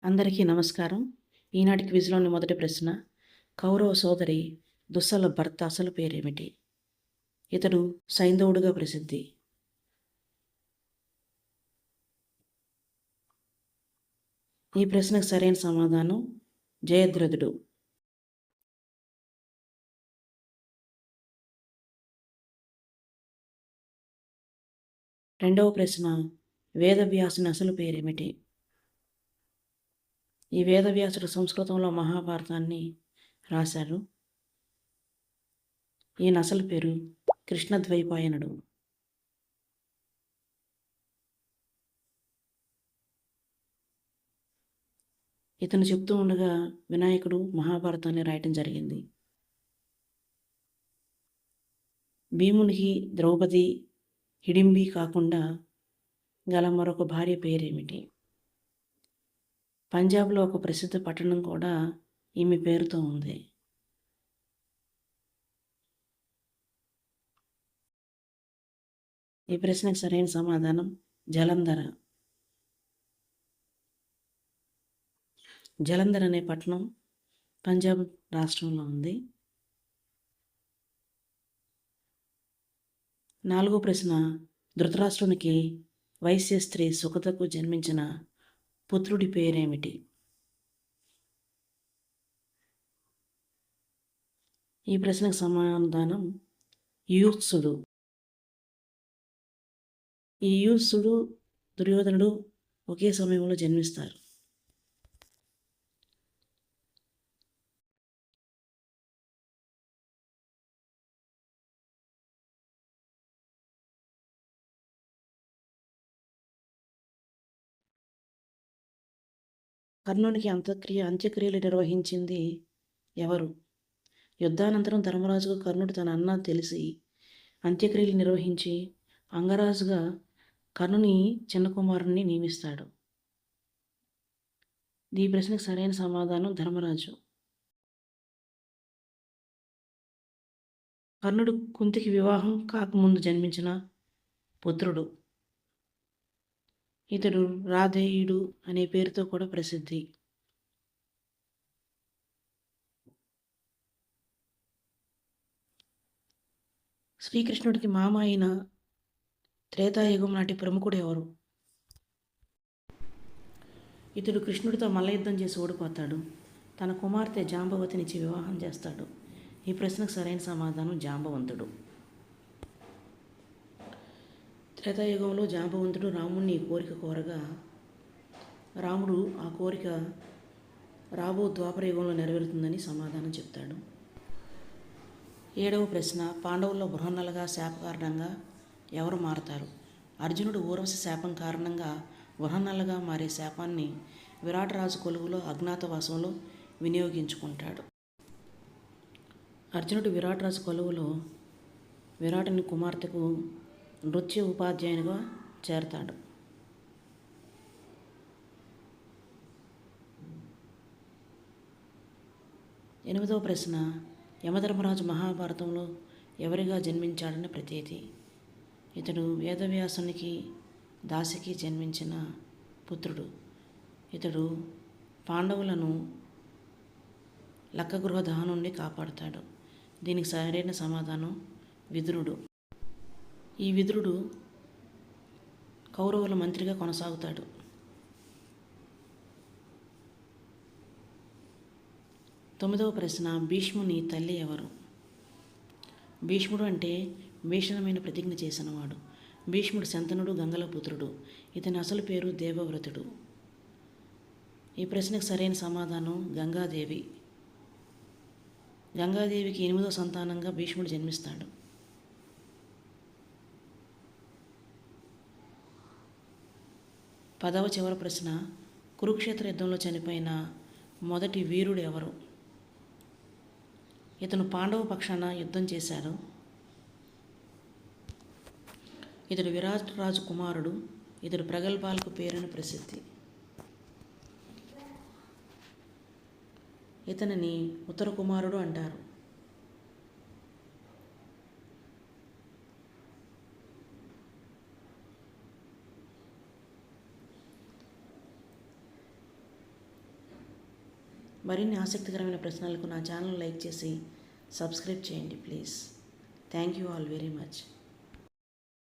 అందరికీ నమస్కారం. ఈనాటి క్విజ్‌లోని మొదటి ప్రశ్న. కౌరవ సోదరి దుస్సల భర్త అసలు పేరేమిటి? ఇతడు సైంధవుడుగా ప్రసిద్ధి. ఈ ప్రశ్నకు సరైన సమాధానం జయద్రథుడు. రెండవ ప్రశ్న. వేదవ్యాసుని అసలు పేరేమిటి? ఈ వేదవ్యాసుడు సంస్కృతంలో మహాభారతాన్ని రాశారు. ఈయన అసలు పేరు కృష్ణద్వైపాయనుడు. ఇతను చెప్తూ ఉండగా వినాయకుడు మహాభారతాన్ని రాయటం జరిగింది. భీమునికి ద్రౌపది, హిడింబి కాకుండా గల మరొక భార్య పేరేమిటి? పంజాబ్లో ఒక ప్రసిద్ధ పట్టణం కూడా ఈమె పేరుతో ఉంది. ఈ ప్రశ్నకు సరైన సమాధానం జలంధర. జలంధర్ అనే పట్టణం పంజాబ్ రాష్ట్రంలో ఉంది. నాలుగో ప్రశ్న. ధృతరాష్ట్రునికి వైశ్య స్త్రీ సుఖతకు జన్మించిన పుత్రుడి పేరేమిటి? ఈ ప్రశ్నకు సమాధానం యూత్సుడు. ఈ యూత్సుడు, దుర్యోధనుడు ఒకే సమయంలో జన్మిస్తారు. కర్ణునికి అంత్యక్రియలు నిర్వహించింది ఎవరు? యుద్ధానంతరం ధర్మరాజుకు కర్ణుడు తన అన్న తెలిసి అంత్యక్రియలు నిర్వహించి అంగరాజుగా కర్ణుని చిన్న కుమారుణ్ణి నియమిస్తాడు. ఈ ప్రశ్నకు సరైన సమాధానం ధర్మరాజు. కర్ణుడు కుంతికి వివాహం కాకముందు జన్మించిన పుత్రుడు. ఇతడు రాధేయుడు అనే పేరుతో కూడా ప్రసిద్ధి. శ్రీకృష్ణుడికి మామ అయిన త్రేతాయుగం నాటి ప్రముఖుడు ఎవరు? ఇతడు కృష్ణుడితో మల్లయుద్ధం చేసి ఓడిపోతాడు. తన కుమార్తె జాంబవతినిచ్చి వివాహం చేస్తాడు. ఈ ప్రశ్నకు సరైన సమాధానం జాంబవంతుడు. త్రేతాయుగంలో జాంబవంతుడు రాముణ్ణి కోరిక కోరగా రాముడు ఆ కోరిక రాబో ద్వాపర యుగంలో నెరవేరుతుందని సమాధానం చెప్తాడు. ఏడవ ప్రశ్న. పాండవుల్లో బృహన్నలుగా శాప కారణంగా ఎవరు మారతారు? అర్జునుడు ఊర్వశి శాపం కారణంగా బృహన్నలుగా మారే శాపాన్ని విరాటరాజు కొలువులో అజ్ఞాతవాసంలో వినియోగించుకుంటాడు. అర్జునుడు విరాటరాజు కొలువులో విరాటుని కుమార్తెకు నృత్య ఉపాధ్యాయునిగా చేరతాడు. ఎనిమిదవ ప్రశ్న. యమధర్మరాజు మహాభారతంలో ఎవరిగా జన్మించాడని ప్రతీతి? ఇతడు వేదవ్యాసునికి దాసికి జన్మించిన పుత్రుడు. ఇతడు పాండవులను లక్కగృహ దహనం నుండి కాపాడుతాడు. దీనికి సరైన సమాధానం విదురుడు. ఈ విదురుడు కౌరవుల మంత్రిగా కొనసాగుతాడు. తొమ్మిదవ ప్రశ్న. భీష్ముని తల్లి ఎవరు? భీష్ముడు అంటే భీషణమైన ప్రతిజ్ఞ చేసినవాడు. భీష్ముడు శంతనుడు గంగల పుత్రుడు. ఇతని అసలు పేరు దేవవ్రతుడు. ఈ ప్రశ్నకు సరైన సమాధానం గంగాదేవి. గంగాదేవికి 8వ సంతానంగా భీష్ముడు జన్మిస్తాడు. పదవ చివరి ప్రశ్న. కురుక్షేత్ర యుద్ధంలో చనిపోయిన మొదటి వీరుడు ఎవరు? ఇతను పాండవ పక్షాన యుద్ధం చేశాడు. ఇతడు విరాట్ రాజు కుమారుడు. ఇతడు ప్రగల్భాలకు పేరున ప్రసిద్ధి. ఇతనిని ఉత్తర కుమారుడు అంటారు. మరిన్ని ఆసక్తికరమైన ప్రశ్నలకు నా ఛానల్ లైక్ చేసి సబ్స్క్రైబ్ చేయండి please. Thank you all very much.